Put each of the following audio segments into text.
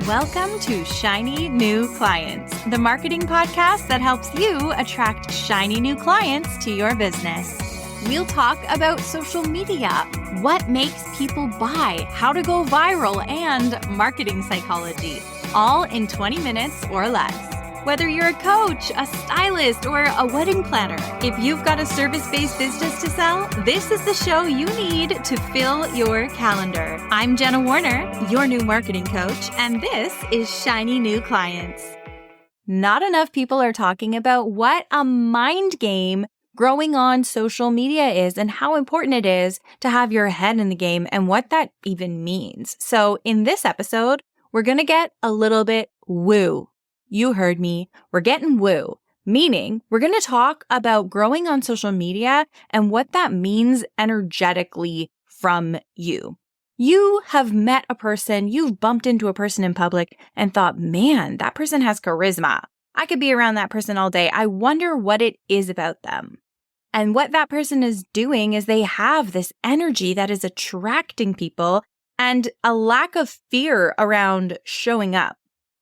Welcome to Shiny New Clients, the marketing podcast that helps you attract shiny new clients to your business. We'll talk about social media, what makes people buy, how to go viral, and marketing psychology, all in 20 minutes or less. Whether you're a coach, a stylist, or a wedding planner, if you've got a service-based business to sell, this is the show you need to fill your calendar. I'm Jenna Warriner, your new marketing coach, and this is Shiny New Clients. Not enough people are talking about what a mind game growing on social media is and how important it is to have your head in the game and what that even means. So in this episode, we're going to get a little bit woo. You heard me. We're getting woo, meaning we're going to talk about growing on social media and what that means energetically from you. You have met a person, you've bumped into a person in public and thought, man, that person has charisma. I could be around that person all day. I wonder what it is about them. And what that person is doing is they have this energy that is attracting people and a lack of fear around showing up.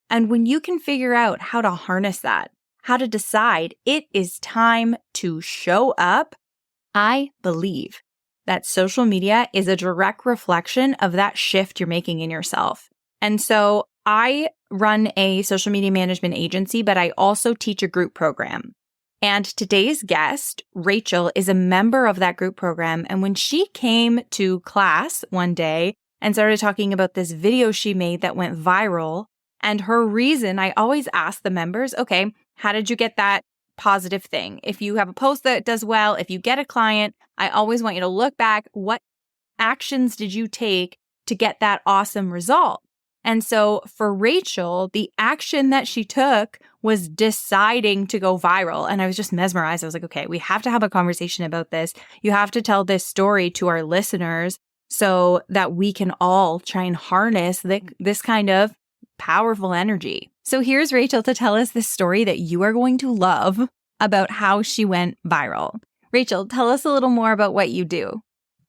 And when you can figure out how to harness that, how to decide it is time to show up, I believe that social media is a direct reflection of that shift you're making in yourself. And so I run a social media management agency, but I also teach a group program. And today's guest, Rachel, is a member of that group program. And when she came to class one day and started talking about this video she made that went viral, and her reason, I always ask the members, okay, how did you get that positive thing? If you have a post that does well, if you get a client, I always want you to look back. What actions did you take to get that awesome result? And so for Rachel, the action that she took was deciding to go viral. And I was just mesmerized. I was like, okay, we have to have a conversation about this. You have to tell this story to our listeners so that we can all try and harness this kind of powerful energy. So here's Rachel to tell us this story that you are going to love about how she went viral. Rachel, tell us a little more about what you do.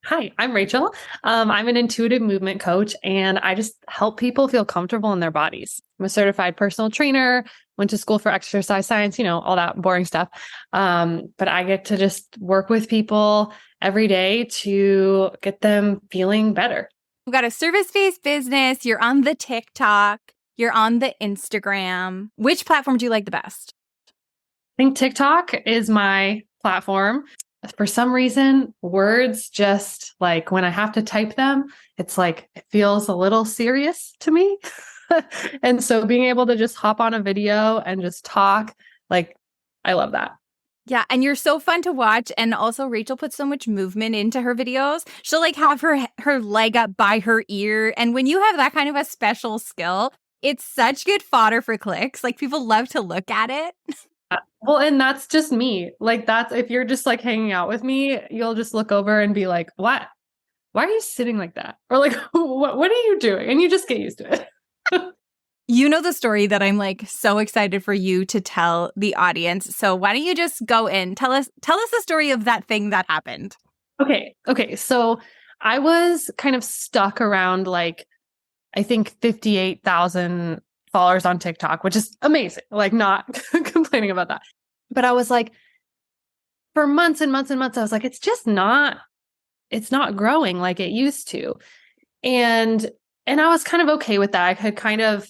Hi, I'm Rachel. I'm an intuitive movement coach, and I just help people feel comfortable in their bodies. I'm a certified personal trainer, went to school for exercise science, all that boring stuff. But I get to just work with people every day to get them feeling better. You've got a service-based business. You're on the TikTok. You're on the Instagram. Which platform do you like the best? I think TikTok is my platform. For some reason, words just like when I have to type them, it's like it feels a little serious to me. And so being able to just hop on a video and just talk, I love that. Yeah, and you're so fun to watch. And also Rachel puts so much movement into her videos. She'll have her leg up by her ear. And when you have that kind of a special skill, it's such good fodder for clicks. People love to look at it. Well, and that's just me. That's if you're just hanging out with me, you'll just look over and be like, what? Why are you sitting like that? Or what are you doing? And you just get used to it. You know the story that I'm so excited for you to tell the audience. So why don't you just go in? Tell us the story of that thing that happened. Okay. So I was kind of stuck around I think 58,000 followers on TikTok, which is amazing. Not complaining about that. But I was for months and months and months, I was it's not growing like it used to. And I was kind of okay with that. I had kind of,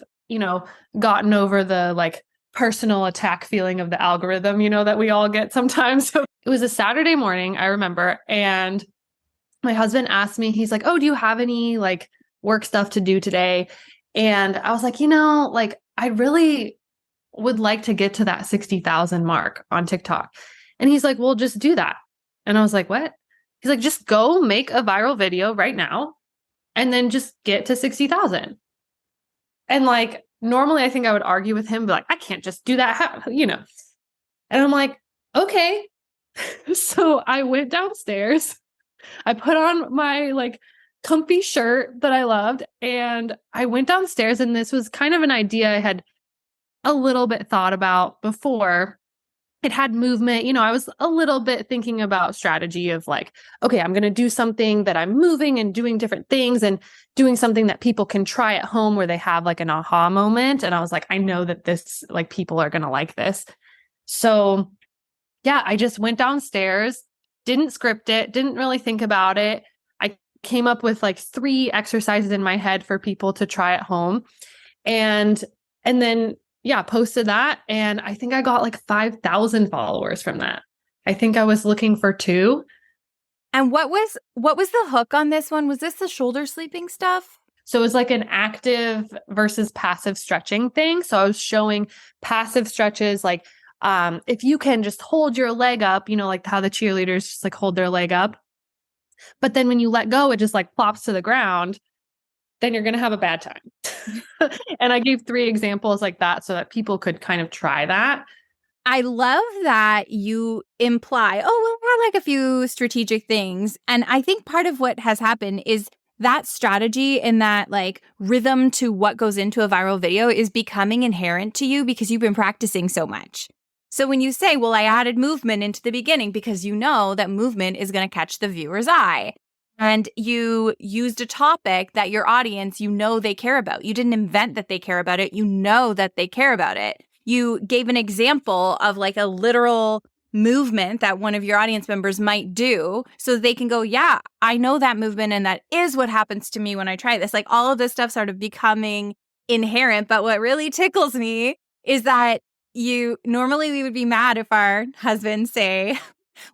gotten over the personal attack feeling of the algorithm, that we all get sometimes. So it was a Saturday morning, I remember. And my husband asked me, he's like, oh, do you have any work stuff to do today? And I was like, I really would like to get to that 60,000 mark on TikTok. And he's like, well, just do that. And I was like, what? He's like, just go make a viral video right now and then just get to 60,000. And normally I think I would argue with him, but I can't just do that, And I'm like, okay. So I went downstairs. I put on my comfy shirt that I loved. And I went downstairs, and this was kind of an idea I had a little bit thought about before. it had movement. You know, I was a little bit thinking about strategy of like, okay, I'm going to do something that I'm moving and doing different things and doing something that people can try at home where they have like an aha moment. And I was like, I know that this, like, people are going to like this. So yeah, I just went downstairs, didn't script it, didn't really think about it. I came up with like 3 exercises in my head for people to try at home. And then yeah, posted that. And I think I got like 5,000 followers from that. I think I was looking for 2. And what was the hook on this one? Was this the shoulder sleeping stuff? So it was like an active versus passive stretching thing. So I was showing passive stretches, like if you can just hold your leg up, you know, like how the cheerleaders just like hold their leg up. But then when you let go, it just like plops to the ground. Then you're going to have a bad time. And I gave 3 examples like that so that people could kind of try that. I love that you imply, oh, we'll have like a few strategic things. And I think part of what has happened is that strategy and that like rhythm to what goes into a viral video is becoming inherent to you because you've been practicing so much. So when you say, well, I added movement into the beginning because you know that movement is going to catch the viewer's eye. And you used a topic that your audience, you know, they care about. You didn't invent that they care about it. You know that they care about it. You gave an example of like a literal movement that one of your audience members might do so they can go, yeah, I know that movement and that is what happens to me when I try this. Like all of this stuff sort of becoming inherent. But what really tickles me is that normally we would be mad if our husbands say,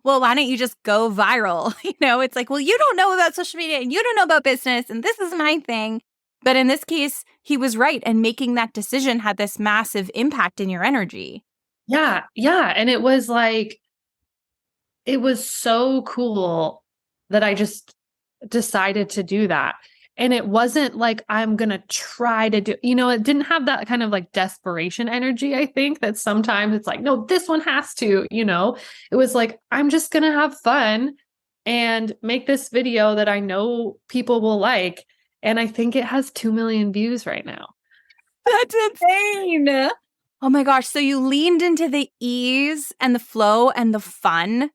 well, why don't you just go viral? You know, it's like, well, you don't know about social media and you don't know about business and this is my thing. But in this case, he was right. And making that decision had this massive impact in your energy. Yeah. Yeah. And it was like, it was so cool that I just decided to do that. And it wasn't like, I'm going to try to do, you know, it didn't have that kind of like desperation energy. I think that sometimes it's like, no, this one has to, you know, it was like, I'm just going to have fun and make this video that I know people will like. And I think it has 2 million views right now. That's insane. Oh my gosh. So you leaned into the ease and the flow and the fun.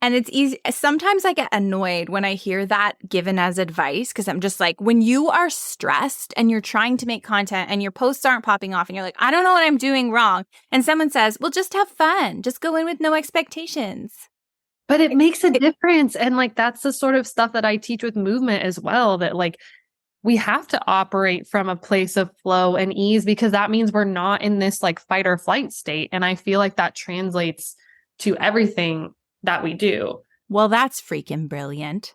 And it's easy. Sometimes I get annoyed when I hear that given as advice because I'm just like, when you are stressed and you're trying to make content and your posts aren't popping off and you're like, I don't know what I'm doing wrong. And someone says, well, just have fun. Just go in with no expectations. But it makes a difference. And like, that's the sort of stuff that I teach with movement as well, that like, we have to operate from a place of flow and ease because that means we're not in this like fight or flight state. And I feel like that translates to everything that we do. Well, that's freaking brilliant.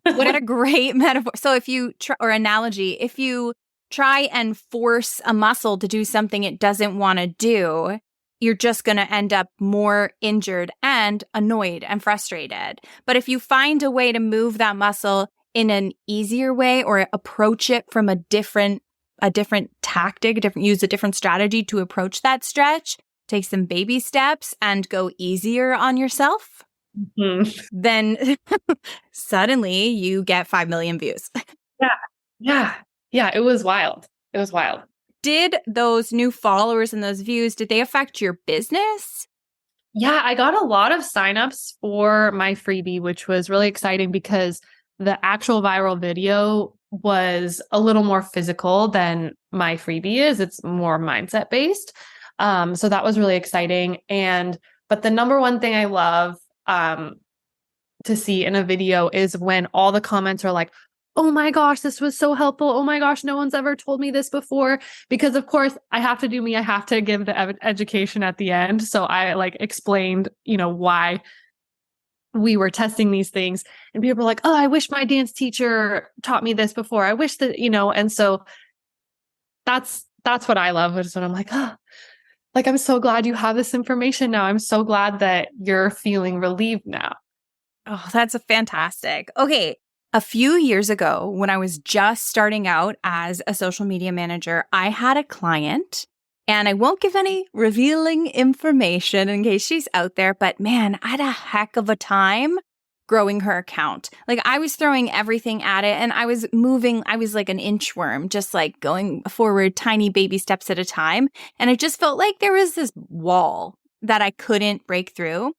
What a great metaphor. So if you or analogy, if you try and force a muscle to do something it doesn't want to do, you're just going to end up more injured and annoyed and frustrated. But if you find a way to move that muscle in an easier way or approach it from a different tactic, use a different strategy to approach that stretch, take some baby steps and go easier on yourself, then suddenly you get 5 million views. Yeah. It was wild. Did those new followers and those views, did they affect your business? Yeah, I got a lot of signups for my freebie, which was really exciting because the actual viral video was a little more physical than my freebie is. It's more mindset based. So that was really exciting. But the number one thing I love to see in a video is when all the comments are like, oh my gosh, this was so helpful. Oh my gosh, no one's ever told me this before. Because of course I have to do me. I have to give the education at the end. So I like explained, you know, why we were testing these things and people were like, oh, I wish my dance teacher taught me this before. I wish that, you know, and so that's what I love. Is when I'm like, oh, like, I'm so glad you have this information now. I'm so glad that you're feeling relieved now. Oh, that's fantastic. Okay. A few years ago, when I was just starting out as a social media manager, I had a client. And I won't give any revealing information in case she's out there, but man, I had a heck of a time growing her account. Like I was throwing everything at it and I was moving. I was like an inchworm, just like going forward, tiny baby steps at a time. And it just felt like there was this wall that I couldn't break through.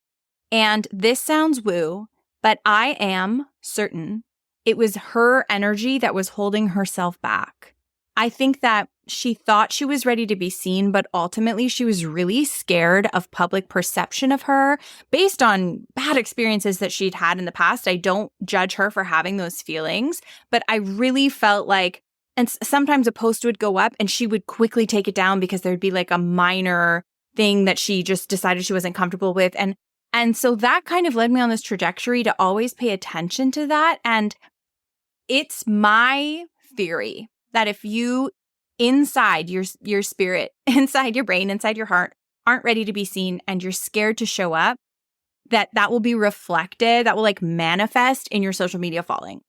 And this sounds woo, but I am certain it was her energy that was holding herself back. I think that she thought she was ready to be seen, but ultimately she was really scared of public perception of her based on bad experiences that she'd had in the past. I don't judge her for having those feelings, but I really felt like, and sometimes a post would go up and she would quickly take it down because there'd be like a minor thing that she just decided she wasn't comfortable with. And so that kind of led me on this trajectory to always pay attention to that. And it's my theory that if you inside your spirit, inside your brain, inside your heart, aren't ready to be seen and you're scared to show up, that will be reflected, that will like manifest in your social media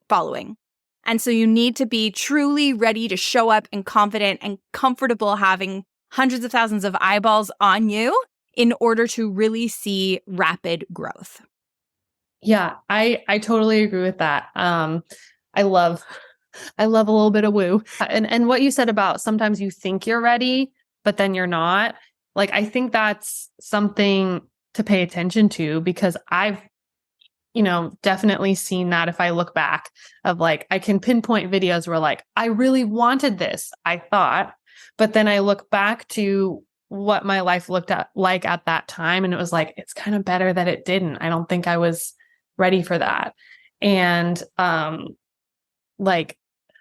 following. And so you need to be truly ready to show up and confident and comfortable having hundreds of thousands of eyeballs on you in order to really see rapid growth. Yeah, I totally agree with that. I love a little bit of woo. And what you said about sometimes you think you're ready, but then you're not. Like, I think that's something to pay attention to because I've, definitely seen that if I look back of like, I can pinpoint videos where like, I really wanted this, I thought, but then I look back to what my life looked like at that time. And it was like, it's kind of better that it didn't. I don't think I was ready for that. And, like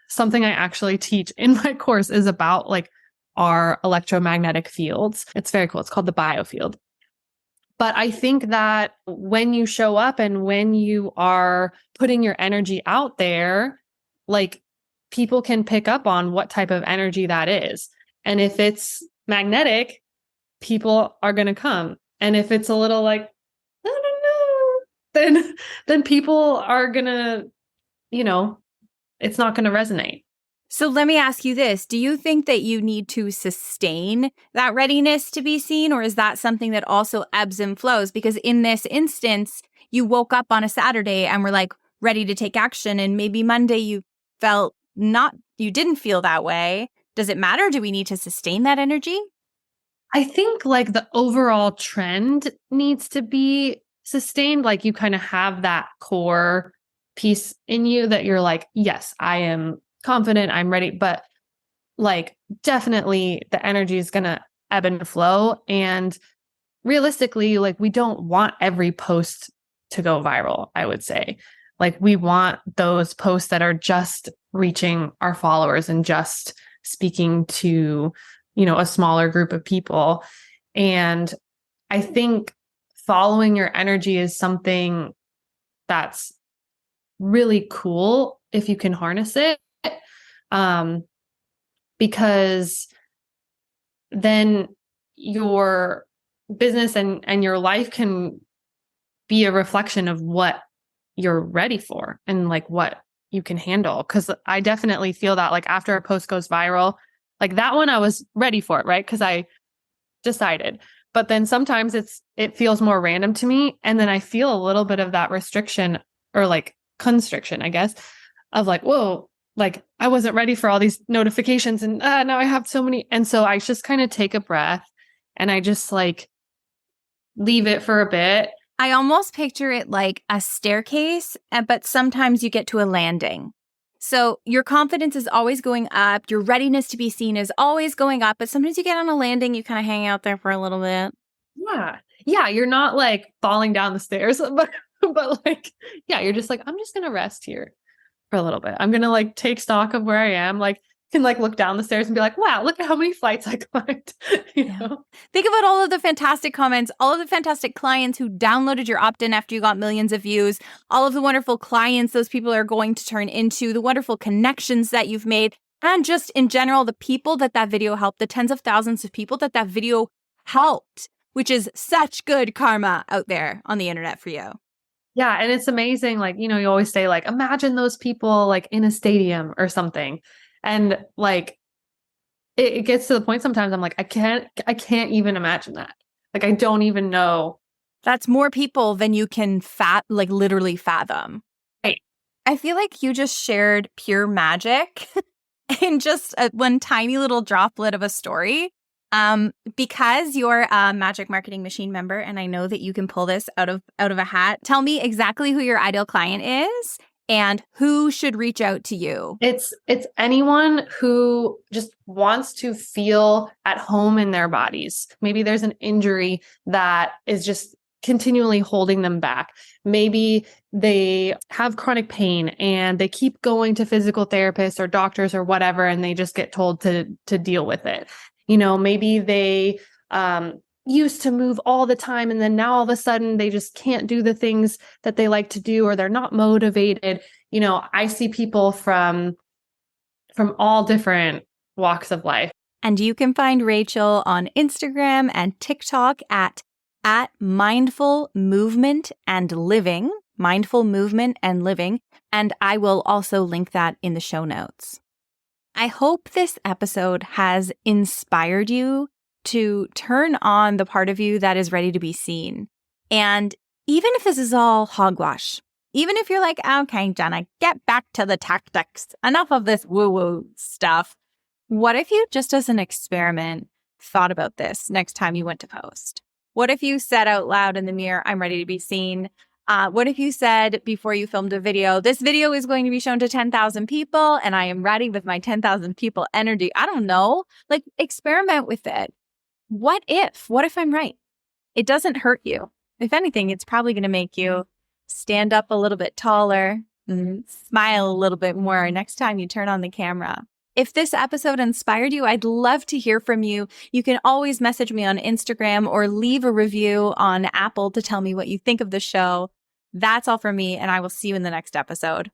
something I actually teach in my course is about like our electromagnetic fields. It's very cool. It's called the biofield. But I think that when you show up and when you are putting your energy out there, like people can pick up on what type of energy that is. And if it's magnetic, people are going to come. And if it's a little like, I don't know, then people are going to, it's not going to resonate. So let me ask you this. Do you think that you need to sustain that readiness to be seen, or is that something that also ebbs and flows? Because in this instance, you woke up on a Saturday and were like ready to take action, and maybe Monday you didn't feel that way. Does it matter? Do we need to sustain that energy? I think like the overall trend needs to be sustained. Like you kind of have that core piece in you that you're like, yes, I am confident, I'm ready. But like, definitely the energy is going to ebb and flow. And realistically, like we don't want every post to go viral, I would say. Like we want those posts that are just reaching our followers and just speaking to, a smaller group of people. And I think following your energy is something that's really cool if you can harness it. Because then your business and your life can be a reflection of what you're ready for and like what you can handle. Cause I definitely feel that like after a post goes viral, like that one I was ready for it, right? Cause I decided, but then sometimes it feels more random to me. And then I feel a little bit of that restriction or like constriction, I guess, of like, whoa, like I wasn't ready for all these notifications and now I have so many. And so I just kind of take a breath and I just like leave it for a bit. I almost picture it like a staircase, but sometimes you get to a landing. So your confidence is always going up. Your readiness to be seen is always going up. But sometimes you get on a landing, you kind of hang out there for a little bit. Yeah. Yeah. You're not like falling down the stairs, but like, yeah, you're just like, I'm just going to rest here for a little bit. I'm going to like take stock of where I am. Like, can like look down the stairs and be like, wow, look at how many flights I climbed. you know? Think about all of the fantastic comments, all of the fantastic clients who downloaded your opt-in after you got millions of views, all of the wonderful clients those people are going to turn into, the wonderful connections that you've made, and just in general, the people that video helped, the tens of thousands of people that video helped, which is such good karma out there on the internet for you. Yeah. And it's amazing. Like, you always say like, imagine those people like in a stadium or something. And like, it gets to the point sometimes I'm like, I can't even imagine that. Like, I don't even know. That's more people than you can literally fathom. Right. I feel like you just shared pure magic in just one tiny little droplet of a story. Because you're a Magic Marketing Machine member, and I know that you can pull this out of a hat, tell me exactly who your ideal client is and who should reach out to you. It's anyone who just wants to feel at home in their bodies. Maybe there's an injury that is just continually holding them back. Maybe they have chronic pain and they keep going to physical therapists or doctors or whatever, and they just get told to deal with it. Maybe they used to move all the time, and then now all of a sudden they just can't do the things that they like to do, or they're not motivated. I see people from all different walks of life. And you can find Rachel on Instagram and TikTok at Mindful Movement and Living, Mindful Movement and Living. And I will also link that in the show notes. I hope this episode has inspired you to turn on the part of you that is ready to be seen. And even if this is all hogwash, even if you're like, okay, Jenna, get back to the tactics, enough of this woo-woo stuff. What if you, just as an experiment, thought about this next time you went to post? What if you said out loud in the mirror, I'm ready to be seen? What if you said before you filmed a video, this video is going to be shown to 10,000 people and I am ready with my 10,000 people energy? I don't know. Like, experiment with it. What if I'm right? It doesn't hurt you. If anything, it's probably going to make you stand up a little bit taller and smile a little bit more next time you turn on the camera. If this episode inspired you, I'd love to hear from you. You can always message me on Instagram or leave a review on Apple to tell me what you think of the show. That's all from me, and I will see you in the next episode.